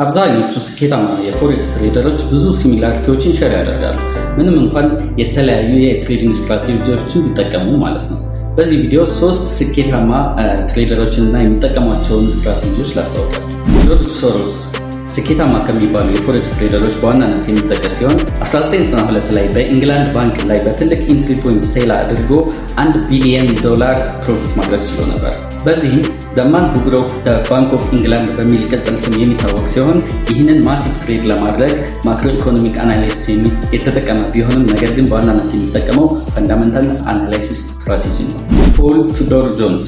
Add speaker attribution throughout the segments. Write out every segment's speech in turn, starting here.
Speaker 1: አብዛኞቹ ስኬታማ የፎሬክስ ትሬደሮች ብዙ ሲሚላሪቲዎችን ሼር ያደርጋሉ፣ ምንም እንኳን የተለያዩ የትሬዲንግ ስትራቴጂዎችን ቢጠቀሙ ማለት ነው። በዚህ ቪዲዮ 3 ስኬታማ ትሬደሮችን እና የሚጠቀሟቸውን ስትራቴጂዎች ላስታውቃችሁ። ጆርጅ ሶሮስ ስኬታማ ከሚባሉ የፎሬክስ ትሬደሮች በዋናነት የሚጠቀስ ሲሆን 1992 ላይ በኢንግላንድ ባንክ ላይ በትልቅ ኢንትሪ ፖይንት ሴል አድርጎ $1 ቢሊዮን ፕሮፊት ማድረግ ችሎ ነበር። በዚህም ዘማን ሁ ብሮክ ዘ ባንክ ኦፍ ኢንግላንድ በሚል ቅጽል ስም የሚታወቅ ሲሆን ይህንን ማሲቭ ትሬድ ለማድረግ ማክሮ ኢኮኖሚክ አናሊሲስ የተጠቀመ ቢሆንም ነገር ግን በዋናነት የሚጠቀመው ፈንዳሜንታል አናሊሲስ ስትራቴጂ ነው። ፖል ቱዶር ጆንስ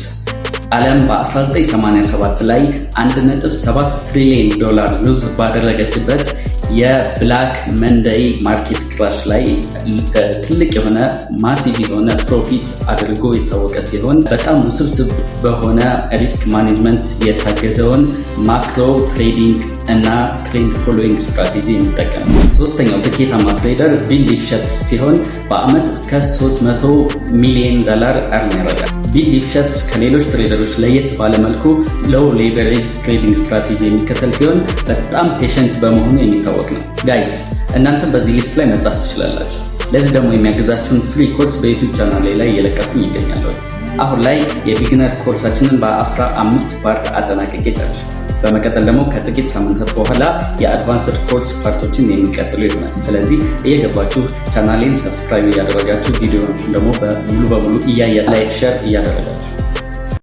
Speaker 1: ዓለም በ1987 ላይ $1.7 ትሪሊዮን ሉዝ ባደረገችበት የብላክ መንደይ ማርኬት ክራሽ ላይ ትልቅ የሆነ ማሲቭ የሆነ ፕሮፊት አድርጎ የታወቀ ሲሆን በጣም ውስብስብ በሆነ ሪስክ ማኔጅመንት የታገዘውን ማክሮ ትሬዲንግ እና ትሬንድ ፎሎዊንግ ስትራቴጂ የሚጠቀም። ሶስተኛው ስኬታማ ትሬደር ቢል ሊፕሸትስ ሲሆን በአመት እስከ $300 ሚሊዮን አርን ያደርጋል። ቢል ሊፕሸትስ ከሌሎች ትሬደሮች ለየት ባለመልኩ ሎው ሌቨሬጅ ትሬዲንግ ስትራቴጂ የሚከተል ሲሆን በጣም ፔሸንት በመሆኑ የሚታወቅ ነው። ጋይስ እናንተ በዚህ ሊስት ላይ መጻፍ ትችላላችሁ። ለዚህ ደግሞ የሚያግዛችሁን ፍሪ ኮርስ በዩቲዩብ ቻናሌ ላይ እየለቀኩኝ ይገኛለሁ። አሁን ላይ የቢግነር ኮርሳችንን በ15 ፓርት አጠናቅቄ ጨርሻለሁ። በመቀጠል ደግሞ ከጥቂት ሳምንታት በኋላ የአድቫንስድ ኮርስ ፓርቶችን የሚቀጥሉ ይሆናል። ስለዚህ እየገባችሁ ቻናሌን ሰብስክራይብ እያደረጋችሁ ቪዲዮዎችን ደግሞ ሙሉ በሙሉ ላይክ፣ ሼር እያደረጋችሁ